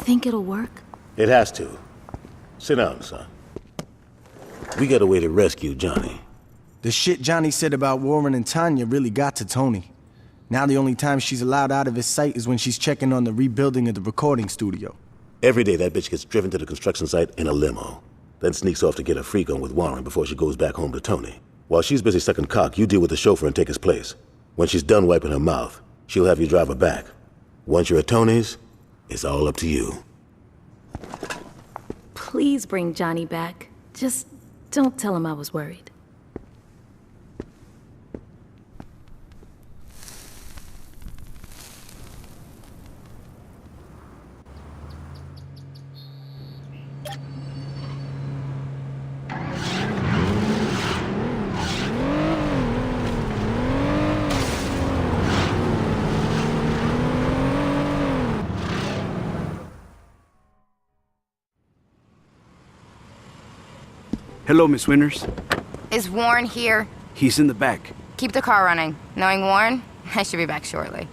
think it'll work? It has to. Sit down, son. We got a way to rescue Johnny. The shit Johnny said about Warren and Tanya really got to Tony. Now the only time she's allowed out of his sight is when she's checking on the rebuilding of the recording studio. Every day that bitch gets driven to the construction site in a limo, then sneaks off to get a freak on with Warren before she goes back home to Tony. While she's busy sucking cock, you deal with the chauffeur and take his place. When she's done wiping her mouth, she'll have you drive her back. Once you're at Tony's, it's all up to you. Please bring Johnny back. Just don't tell him I was worried. Hello, Miss Winters. Is Warren here? He's in the back. Keep the car running. Knowing Warren, I should be back shortly.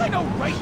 I know, right?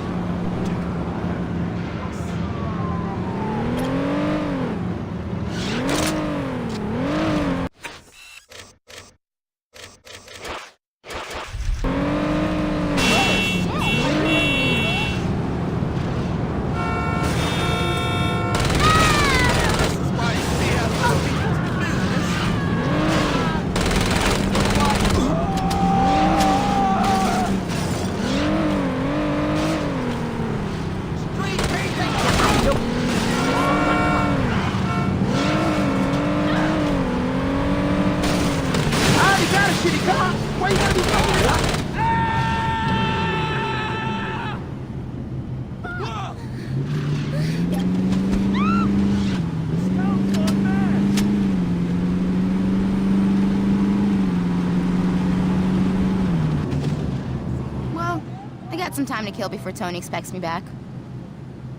Some time to kill before Tony expects me back.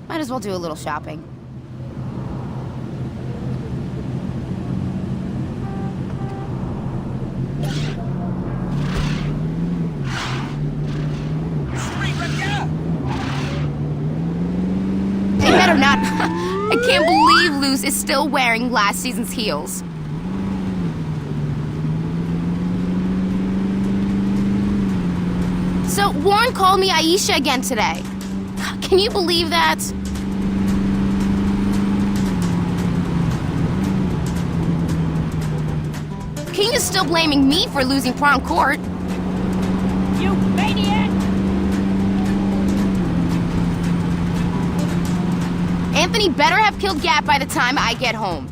Might as well do a little shopping. They better not. I can't believe Luz is still wearing last season's heels. So, Warren called me Aisha again today. Can you believe that? King is still blaming me for losing prom court. You maniac! Anthony better have killed Gap by the time I get home.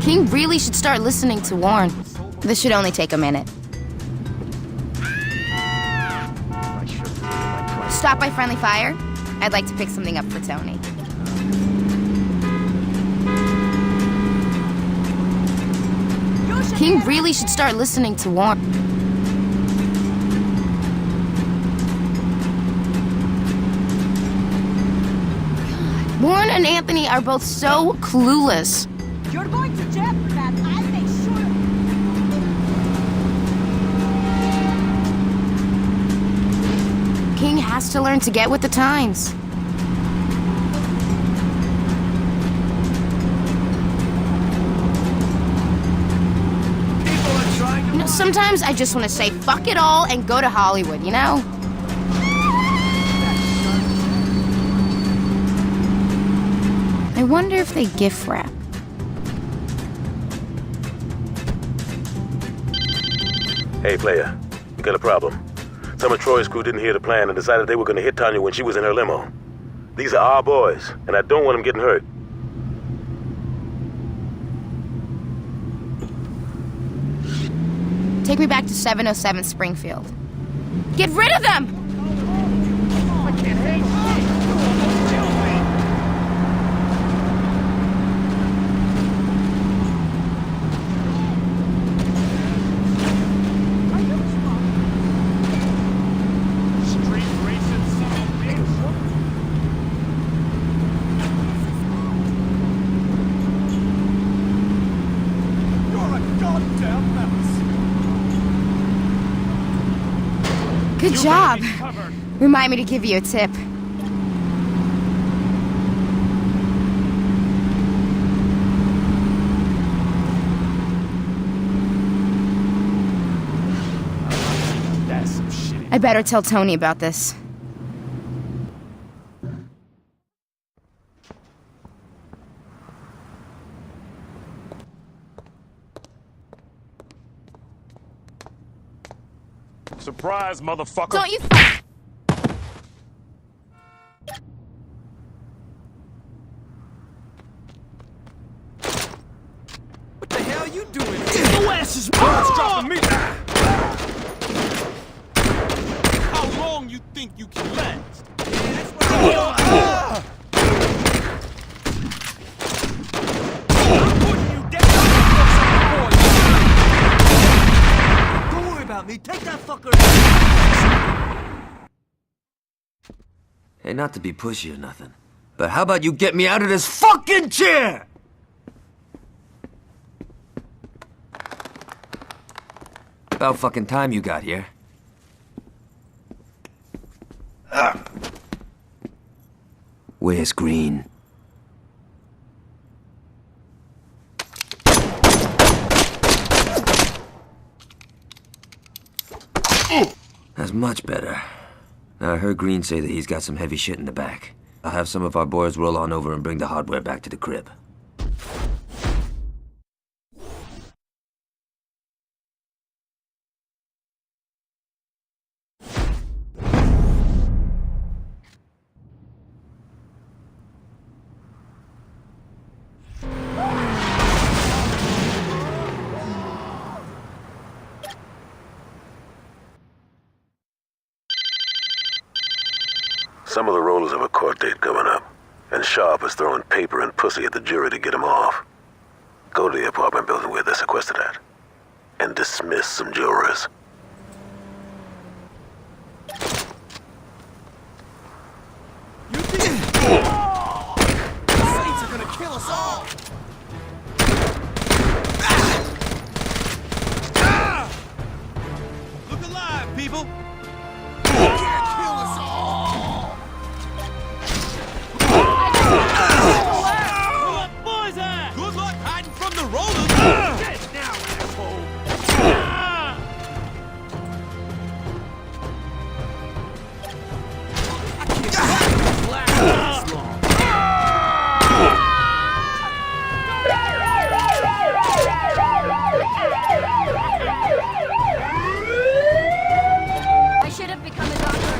King really should start listening to Warren. This should only take a minute. Stop by Friendly Fire? I'd like to pick something up for Tony. King really should start listening to Warren. Warren and Anthony are both so clueless. You're going to jail for that, I'll make sure. King has to learn to get with the times. You know, sometimes I just want to say fuck it all and go to Hollywood, you know? I wonder if they gift wrap. Hey, player. We got a problem. Some of Troy's crew didn't hear the plan and decided they were going to hit Tanya when she was in her limo. These are our boys, and I don't want them getting hurt. Take me back to 707 Springfield. Get rid of them! I can't hang. You're a goddamn man. Good job. Remind me to give you a tip. That's some shit. I better tell Tony about this. Surprise, motherfucker. Don't you fuck. What the hell you doing here? Your ass is dropping me. How long you think you can last? I'm putting you down. Don't worry about me. Take that fucker. Hey, not to be pushy or nothing, but how about you get me out of this fucking chair? About fucking time you got here. Where's Green? That's much better. Now, I heard Green say that he's got some heavy shit in the back. I'll have some of our boys roll on over and bring the hardware back to the crib. Some of the rollers have a court date coming up, and Sharp is throwing paper and pussy at the jury to get them off. Go to the apartment building where they're sequestered at, and dismiss some jurors. You think the Saints are gonna kill us all? Look alive, people! You can't kill us all! Where the boys at? Good luck hiding from the rollers! Dead now, asshole! I can't last this long. I should have become a doctor.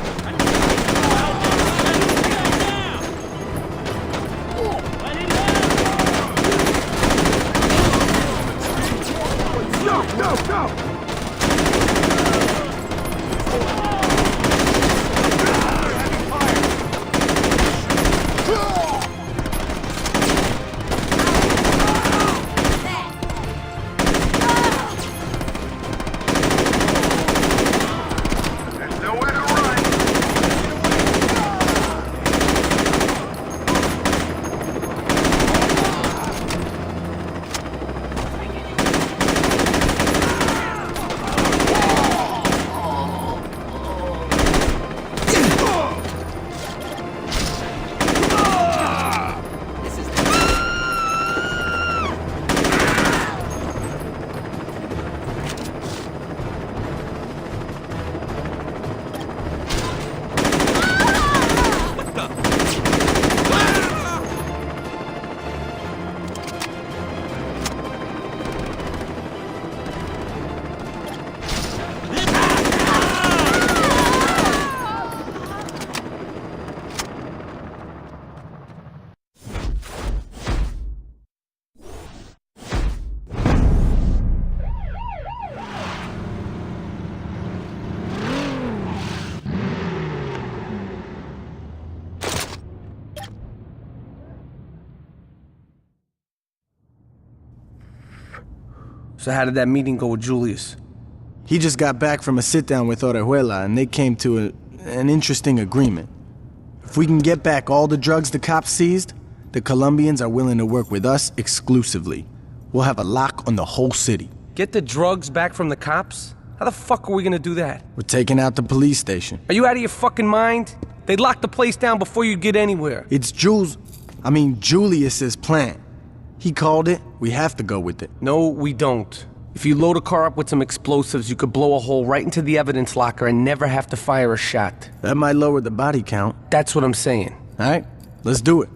So how did that meeting go with Julius? He just got back from a sit-down with Orejuela, and they came to an interesting agreement. If we can get back all the drugs the cops seized, the Colombians are willing to work with us exclusively. We'll have a lock on the whole city. Get the drugs back from the cops? How the fuck are we gonna do that? We're taking out the police station. Are you out of your fucking mind? They'd lock the place down before you get anywhere. It's Julius's plan. He called it, we have to go with it. No, we don't. If you load a car up with some explosives, you could blow a hole right into the evidence locker and never have to fire a shot. That might lower the body count. That's what I'm saying. All right, let's do it.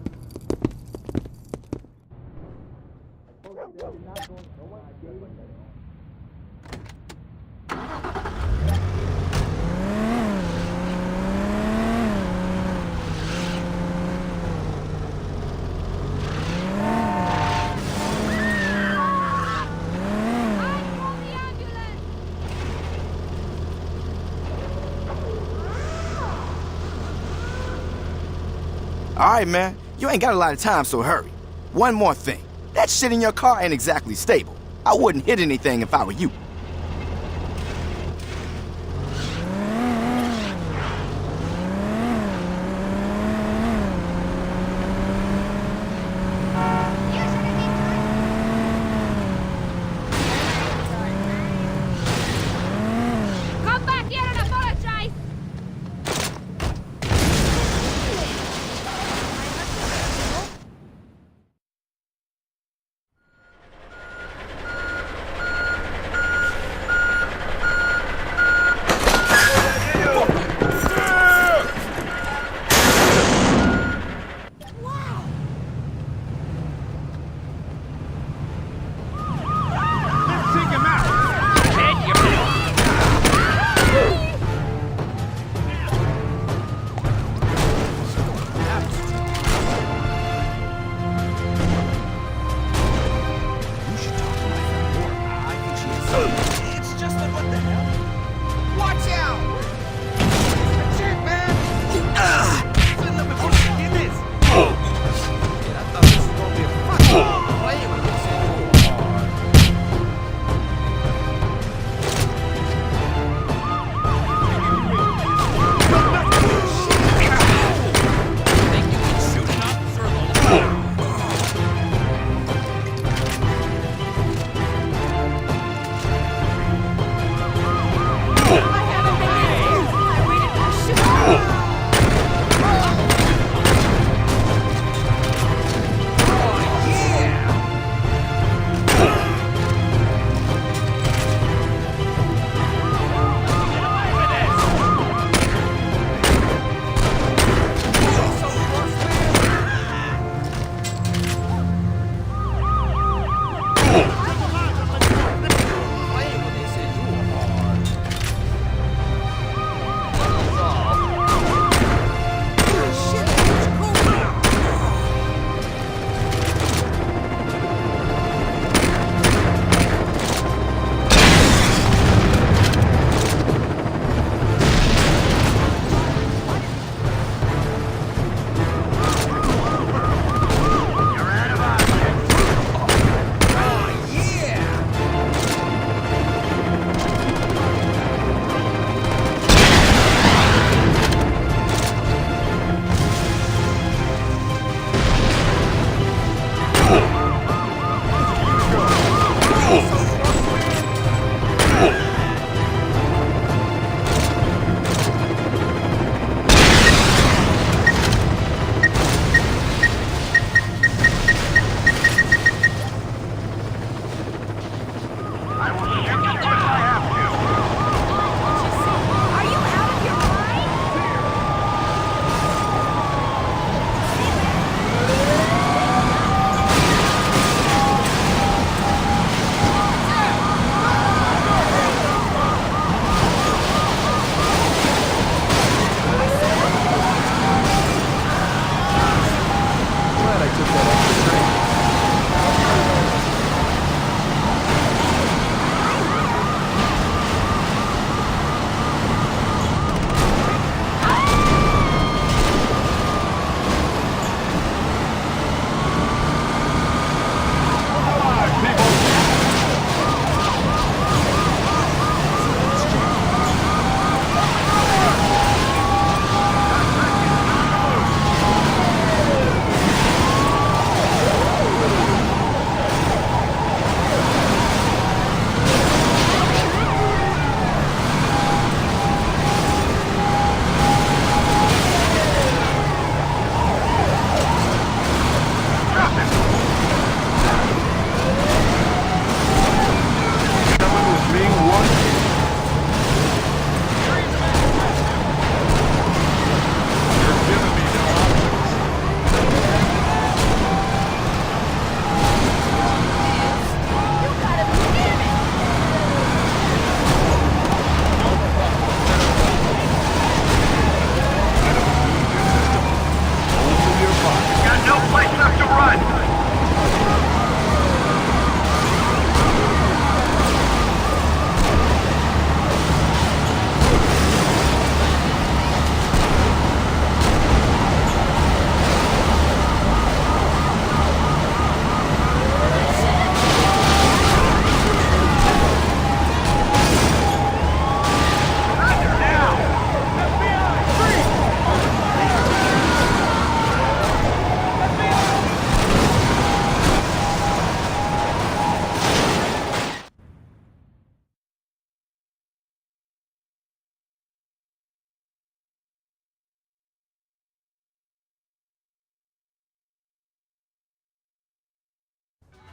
All right, man. You ain't got a lot of time, so hurry. One more thing. That shit in your car ain't exactly stable. I wouldn't hit anything if I were you. Come back here and apologize!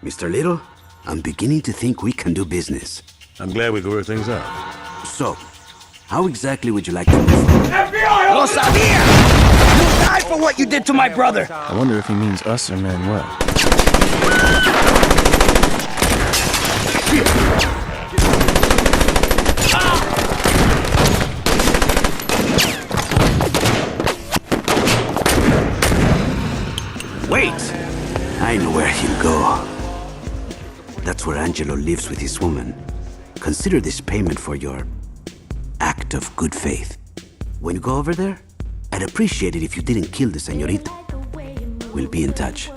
Mr. Little, I'm beginning to think we can do business. I'm glad we could work things out. So, how exactly would you like to move forward? FBI! Lo sabia! You'll die for what you did to my brother! I wonder if he means us or Manuel. Wait! I know where he'll go. That's where Angelo lives with his woman. Consider this payment for your act of good faith. When you go over there, I'd appreciate it if you didn't kill the señorita. We'll be in touch.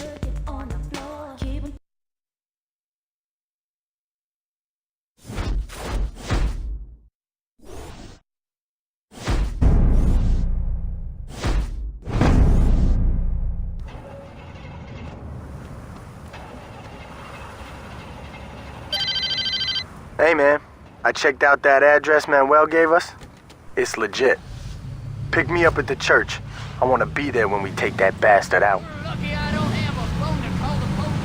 Hey man, I checked out that address Manuel gave us. It's legit. Pick me up at the church. I want to be there when we take that bastard out. Lucky I don't have a phone to call the police.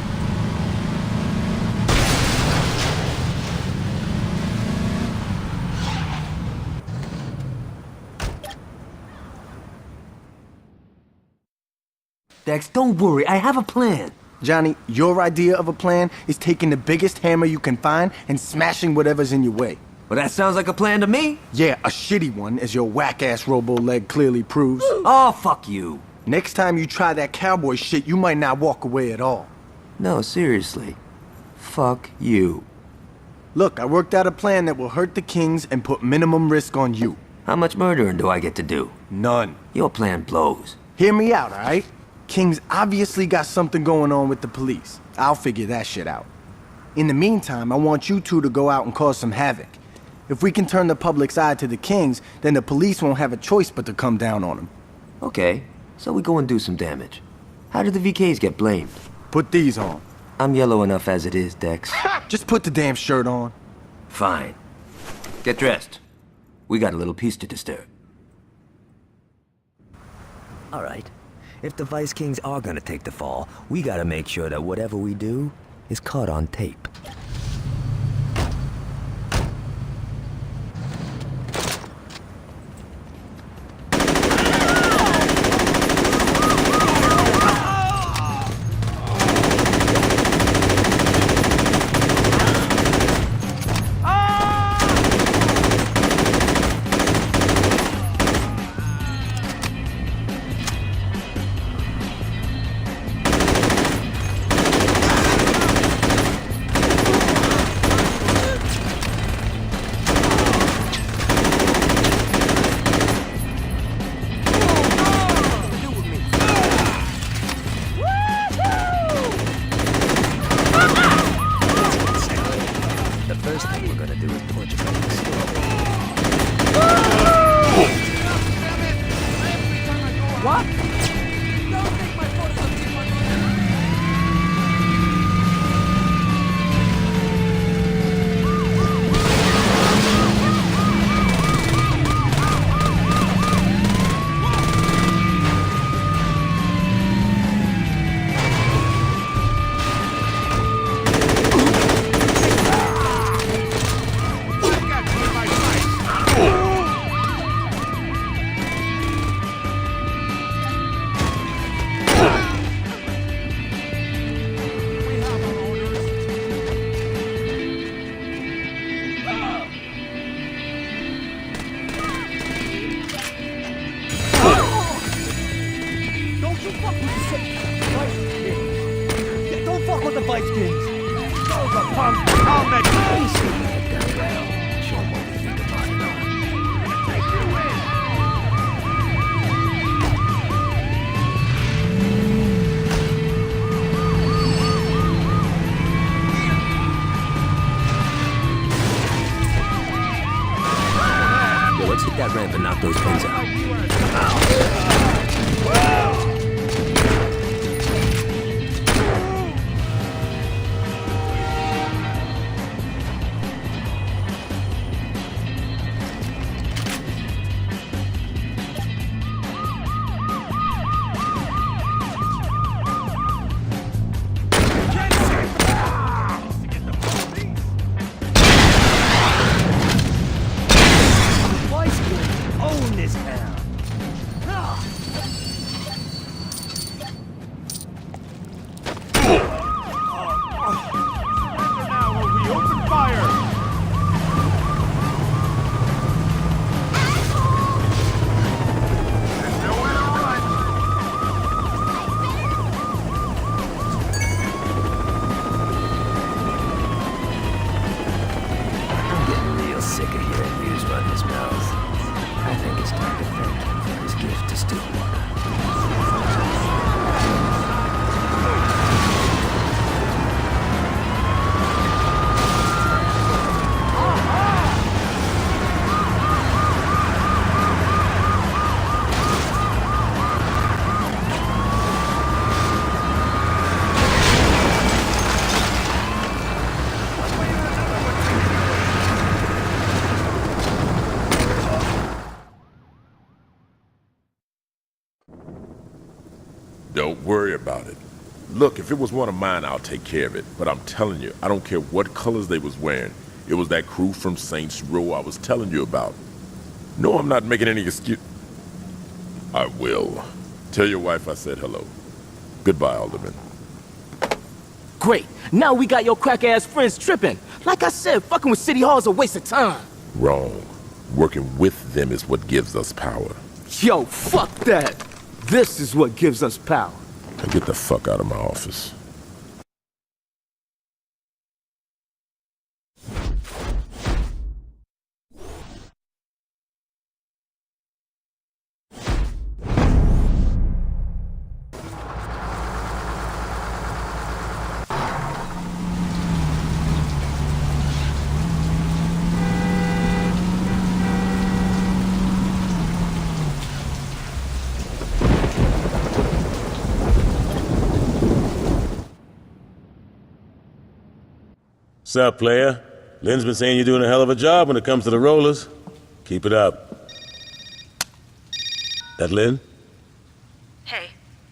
Dex, don't worry. I have a plan. Johnny, your idea of a plan is taking the biggest hammer you can find and smashing whatever's in your way. Well, that sounds like a plan to me. Yeah, a shitty one, as your whack-ass robo-leg clearly proves. Oh, fuck you. Next time you try that cowboy shit, you might not walk away at all. No, seriously. Fuck you. Look, I worked out a plan that will hurt the Kings and put minimum risk on you. How much murdering do I get to do? None. Your plan blows. Hear me out, all right? Kings obviously got something going on with the police. I'll figure that shit out. In the meantime, I want you two to go out and cause some havoc. If we can turn the public's eye to the Kings, then the police won't have a choice but to come down on them. Okay, so we go and do some damage. How did the VKs get blamed? Put these on. I'm yellow enough as it is, Dex. Just put the damn shirt on. Fine. Get dressed. We got a little piece to disturb. All right. If the Vice Kings are gonna take the fall, we gotta make sure that whatever we do is caught on tape. Let's hit that ramp and knock those pins out. own this town. Now we open fire! I'm getting real sick of hearing news run his mouth. I think it's time to thank him for his gift to Stillwater. Don't worry about it. Look, if it was one of mine, I'll take care of it. But I'm telling you, I don't care what colors they was wearing. It was that crew from Saints Row I was telling you about. No, I'm not making any excuse. I will. Tell your wife I said hello. Goodbye, Alderman. Great. Now we got your crack-ass friends tripping. Like I said, fucking with City Hall is a waste of time. Wrong. Working with them is what gives us power. Yo, fuck that. This is what gives us power. Now get the fuck out of my office. Sup, player? Lin's been saying you're doing a hell of a job when it comes to the rollers. Keep it up. That Lin? Hey,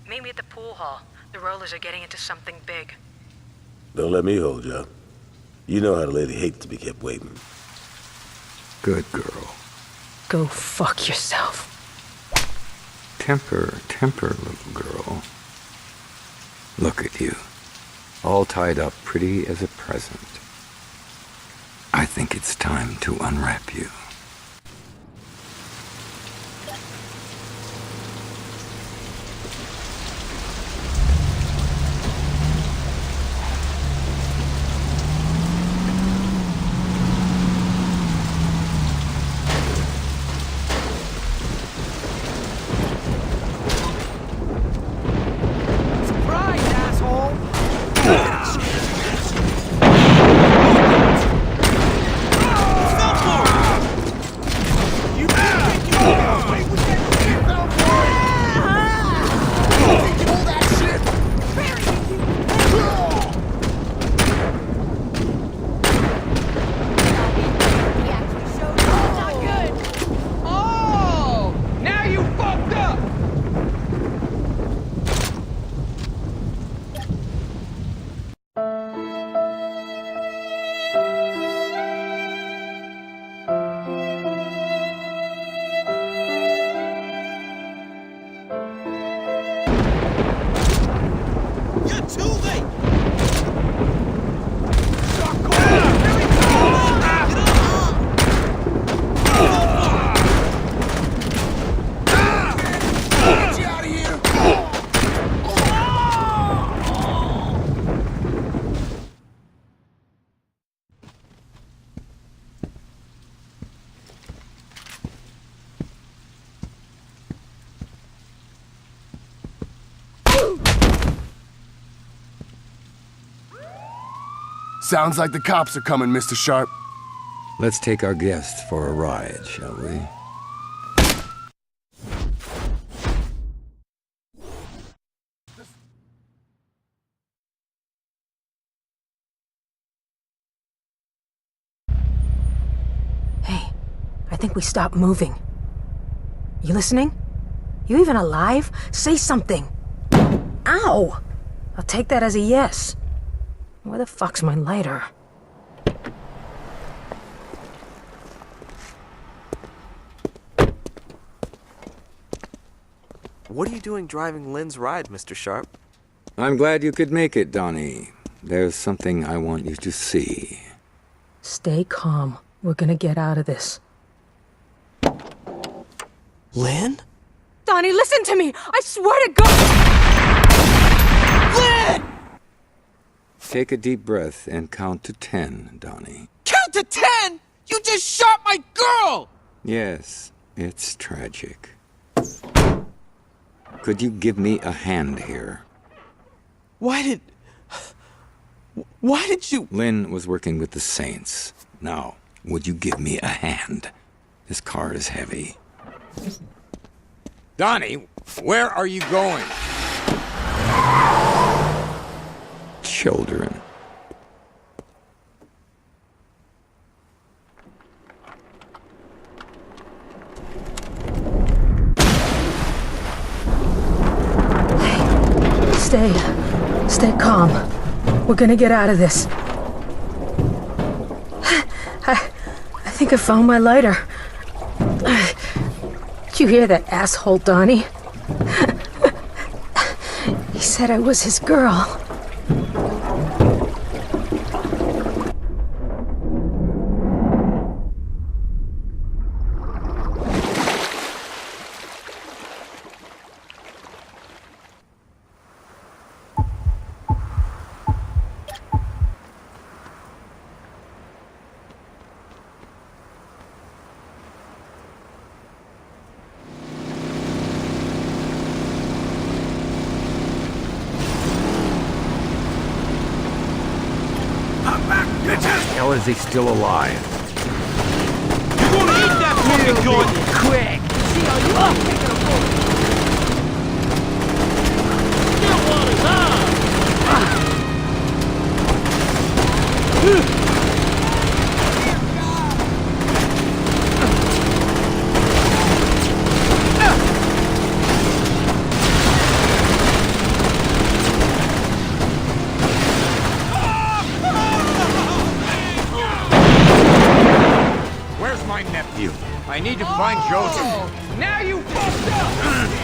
meet me at the pool hall. The rollers are getting into something big. Don't let me hold you up. You know how the lady hates to be kept waiting. Good girl. Go fuck yourself. Temper, little girl. Look at you. All tied up pretty as a present. I think it's time to unwrap you. Sounds like the cops are coming, Mr. Sharp. Let's take our guest for a ride, shall we? Hey, I think we stopped moving. You listening? You even alive? Say something. Ow! I'll take that as a yes. Where the fuck's my lighter? What are you doing driving Lin's ride, Mr. Sharp? I'm glad you could make it, Donnie. There's something I want you to see. Stay calm. We're gonna get out of this. Lin? Donnie, listen to me! I swear to God! Lin! Take a deep breath and count to 10, Donnie. Count to 10! You just shot my girl! Yes, it's tragic. Could you give me a hand here? Why did you... Lin was working with the Saints. Now, would you give me a hand? This car is heavy. Donnie, where are you going? Children. Stay calm. We're gonna get out of this. I think I found my lighter. Did you hear that asshole, Donnie? He said I was his girl. How is he still alive? You're gonna eat that fucking joint! Quick! See how you are taking a bullet! Still water's Where's my nephew? I need to find Joseph. Now you fucked up!